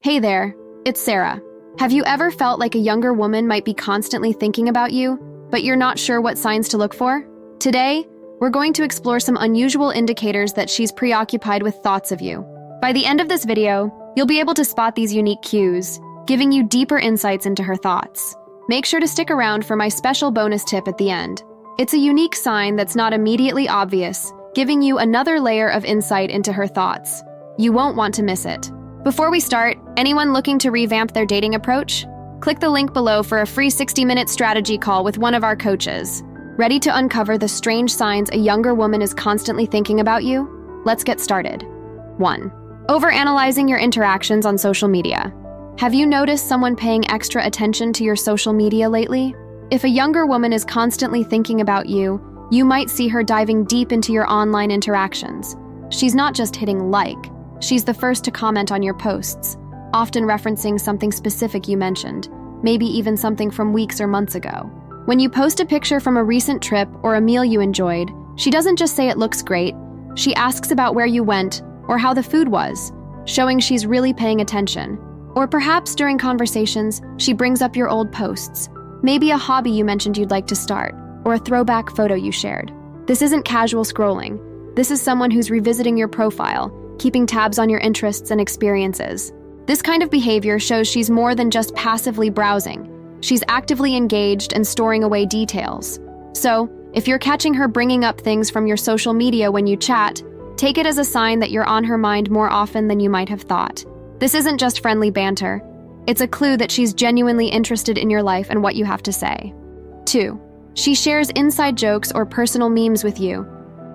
Hey there, it's Sarah. Have you ever felt like a younger woman might be constantly thinking about you, but you're not sure what signs to look for? Today, we're going to explore some unusual indicators that she's preoccupied with thoughts of you. By the end of this video, you'll be able to spot these unique cues, giving you deeper insights into her thoughts. Make sure to stick around for my special bonus tip at the end. It's a unique sign that's not immediately obvious, giving you another layer of insight into her thoughts. You won't want to miss it. Before we start, anyone looking to revamp their dating approach? Click the link below for a free 60-minute strategy call with one of our coaches. Ready to uncover the strange signs a younger woman is constantly thinking about you? Let's get started. 1. Overanalyzing your interactions on social media. Have you noticed someone paying extra attention to your social media lately? If a younger woman is constantly thinking about you, you might see her diving deep into your online interactions. She's not just hitting like, she's the first to comment on your posts, often referencing something specific you mentioned, maybe even something from weeks or months ago. When you post a picture from a recent trip or a meal you enjoyed, she doesn't just say it looks great, she asks about where you went or how the food was, showing she's really paying attention. Or perhaps during conversations, she brings up your old posts, maybe a hobby you mentioned you'd like to start, or a throwback photo you shared. This isn't casual scrolling. This is someone who's revisiting your profile, keeping tabs on your interests and experiences. This kind of behavior shows she's more than just passively browsing. She's actively engaged and storing away details. So, if you're catching her bringing up things from your social media when you chat, take it as a sign that you're on her mind more often than you might have thought. This isn't just friendly banter. It's a clue that she's genuinely interested in your life and what you have to say. 2. She shares inside jokes or personal memes with you.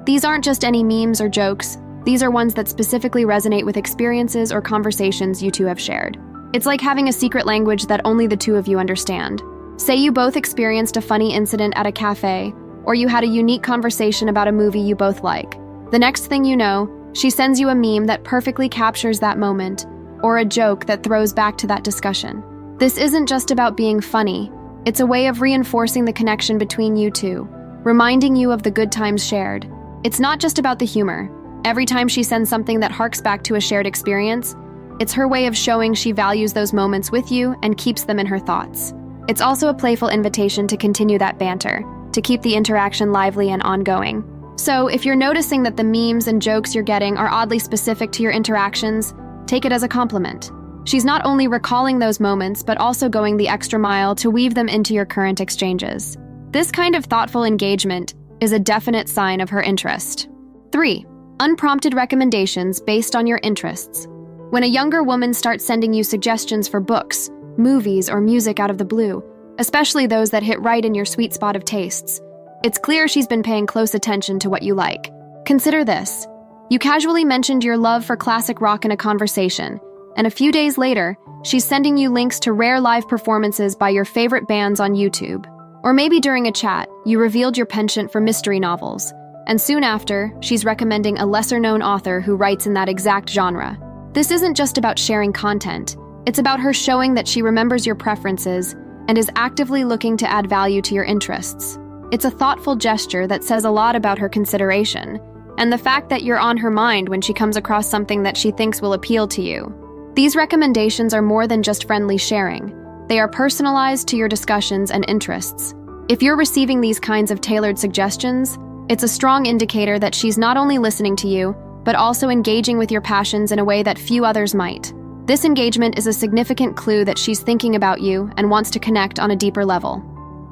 These aren't just any memes or jokes. These are ones that specifically resonate with experiences or conversations you two have shared. It's like having a secret language that only the two of you understand. Say you both experienced a funny incident at a cafe, or you had a unique conversation about a movie you both like. The next thing you know, she sends you a meme that perfectly captures that moment, or a joke that throws back to that discussion. This isn't just about being funny. It's a way of reinforcing the connection between you two, reminding you of the good times shared. It's not just about the humor. Every time she sends something that harks back to a shared experience, it's her way of showing she values those moments with you and keeps them in her thoughts. It's also a playful invitation to continue that banter, to keep the interaction lively and ongoing. So, if you're noticing that the memes and jokes you're getting are oddly specific to your interactions, take it as a compliment. She's not only recalling those moments, but also going the extra mile to weave them into your current exchanges. This kind of thoughtful engagement is a definite sign of her interest. 3. Unprompted recommendations based on your interests. When a younger woman starts sending you suggestions for books, movies, or music out of the blue, especially those that hit right in your sweet spot of tastes, it's clear she's been paying close attention to what you like. Consider this. You casually mentioned your love for classic rock in a conversation, and a few days later, she's sending you links to rare live performances by your favorite bands on YouTube. Or maybe during a chat, you revealed your penchant for mystery novels, and soon after, she's recommending a lesser-known author who writes in that exact genre. This isn't just about sharing content. It's about her showing that she remembers your preferences and is actively looking to add value to your interests. It's a thoughtful gesture that says a lot about her consideration, and the fact that you're on her mind when she comes across something that she thinks will appeal to you. These recommendations are more than just friendly sharing. They are personalized to your discussions and interests. If you're receiving these kinds of tailored suggestions, it's a strong indicator that she's not only listening to you, but also engaging with your passions in a way that few others might. This engagement is a significant clue that she's thinking about you and wants to connect on a deeper level.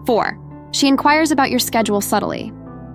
4. She inquires about your schedule subtly.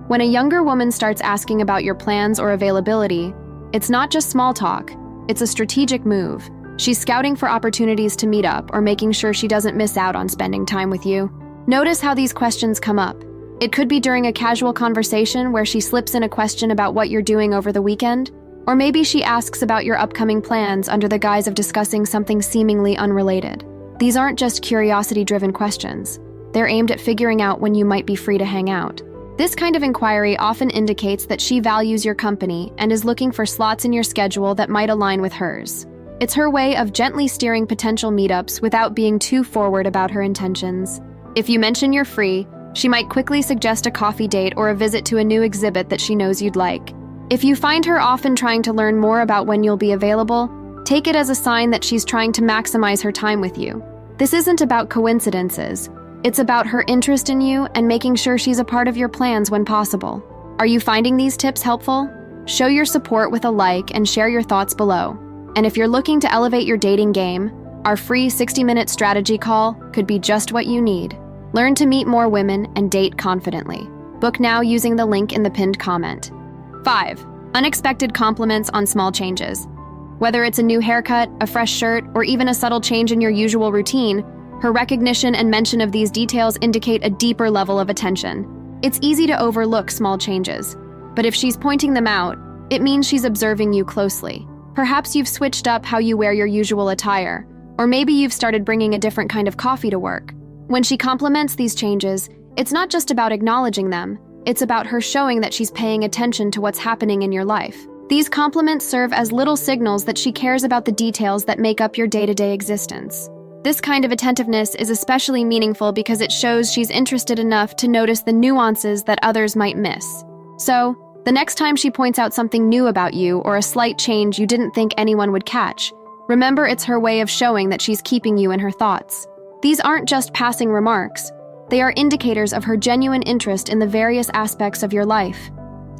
When a younger woman starts asking about your plans or availability, it's not just small talk, it's a strategic move. She's scouting for opportunities to meet up or making sure she doesn't miss out on spending time with you. Notice how these questions come up. It could be during a casual conversation where she slips in a question about what you're doing over the weekend, or maybe she asks about your upcoming plans under the guise of discussing something seemingly unrelated. These aren't just curiosity-driven questions. They're aimed at figuring out when you might be free to hang out. This kind of inquiry often indicates that she values your company and is looking for slots in your schedule that might align with hers. It's her way of gently steering potential meetups without being too forward about her intentions. If you mention you're free, she might quickly suggest a coffee date or a visit to a new exhibit that she knows you'd like. If you find her often trying to learn more about when you'll be available, Take it as a sign that she's trying to maximize her time with you. This isn't about coincidences. It's about her interest in you and making sure she's a part of your plans when possible. Are you finding these tips helpful? Show your support with a like and share your thoughts below. And if you're looking to elevate your dating game, our free 60-minute strategy call could be just what you need. Learn to meet more women and date confidently. Book now using the link in the pinned comment. 5. Unexpected compliments on small changes. Whether it's a new haircut, a fresh shirt, or even a subtle change in your usual routine, her recognition and mention of these details indicate a deeper level of attention. It's easy to overlook small changes, but if she's pointing them out, it means she's observing you closely. Perhaps you've switched up how you wear your usual attire, or maybe you've started bringing a different kind of coffee to work. When she compliments these changes, it's not just about acknowledging them, it's about her showing that she's paying attention to what's happening in your life. These compliments serve as little signals that she cares about the details that make up your day-to-day existence. This kind of attentiveness is especially meaningful because it shows she's interested enough to notice the nuances that others might miss. So, the next time she points out something new about you or a slight change you didn't think anyone would catch, remember it's her way of showing that she's keeping you in her thoughts. These aren't just passing remarks. They are indicators of her genuine interest in the various aspects of your life.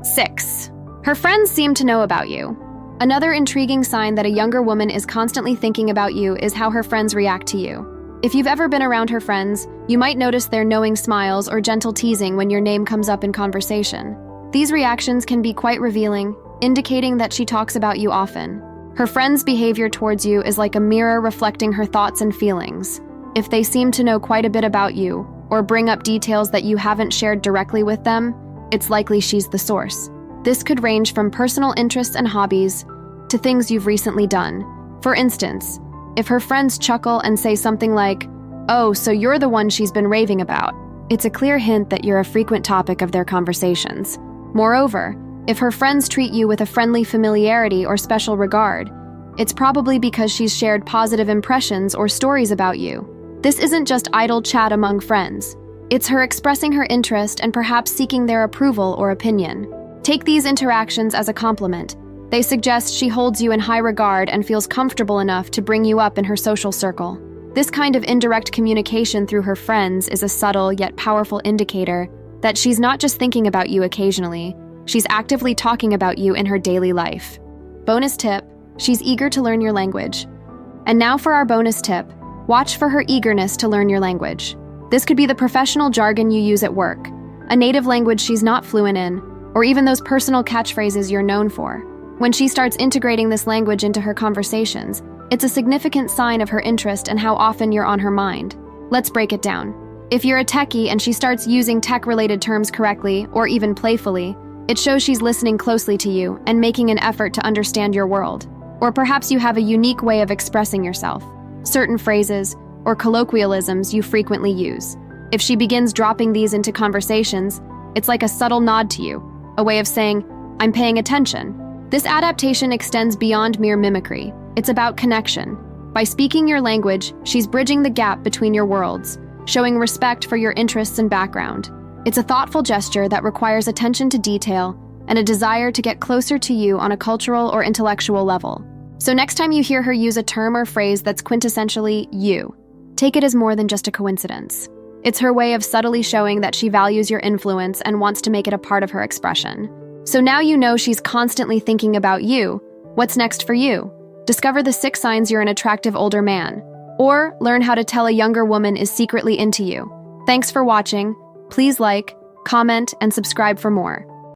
6. Her friends seem to know about you. Another intriguing sign that a younger woman is constantly thinking about you is how her friends react to you. If you've ever been around her friends, you might notice their knowing smiles or gentle teasing when your name comes up in conversation. These reactions can be quite revealing, indicating that she talks about you often. Her friends' behavior towards you is like a mirror reflecting her thoughts and feelings. If they seem to know quite a bit about you, or bring up details that you haven't shared directly with them, it's likely she's the source. This could range from personal interests and hobbies to things you've recently done. For instance, if her friends chuckle and say something like, "Oh, so you're the one she's been raving about," it's a clear hint that you're a frequent topic of their conversations. Moreover, if her friends treat you with a friendly familiarity or special regard, it's probably because she's shared positive impressions or stories about you. This isn't just idle chat among friends. It's her expressing her interest and perhaps seeking their approval or opinion. Take these interactions as a compliment. They suggest she holds you in high regard and feels comfortable enough to bring you up in her social circle. This kind of indirect communication through her friends is a subtle yet powerful indicator that she's not just thinking about you occasionally, she's actively talking about you in her daily life. Bonus tip: she's eager to learn your language. And now for our bonus tip: watch for her eagerness to learn your language. This could be the professional jargon you use at work, a native language she's not fluent in, or even those personal catchphrases you're known for. When she starts integrating this language into her conversations, it's a significant sign of her interest and how often you're on her mind. Let's break it down. If you're a techie and she starts using tech-related terms correctly, or even playfully, it shows she's listening closely to you and making an effort to understand your world. Or perhaps you have a unique way of expressing yourself, certain phrases or colloquialisms you frequently use. If she begins dropping these into conversations, it's like a subtle nod to you, a way of saying, "I'm paying attention." This adaptation extends beyond mere mimicry. It's about connection. By speaking your language, she's bridging the gap between your worlds, showing respect for your interests and background. It's a thoughtful gesture that requires attention to detail and a desire to get closer to you on a cultural or intellectual level. So next time you hear her use a term or phrase that's quintessentially you, take it as more than just a coincidence. It's her way of subtly showing that she values your influence and wants to make it a part of her expression. So now you know she's constantly thinking about you. What's next for you? Discover the 6 signs you're an attractive older man, or learn how to tell a younger woman is secretly into you. Thanks for watching. Please like, comment, and subscribe for more.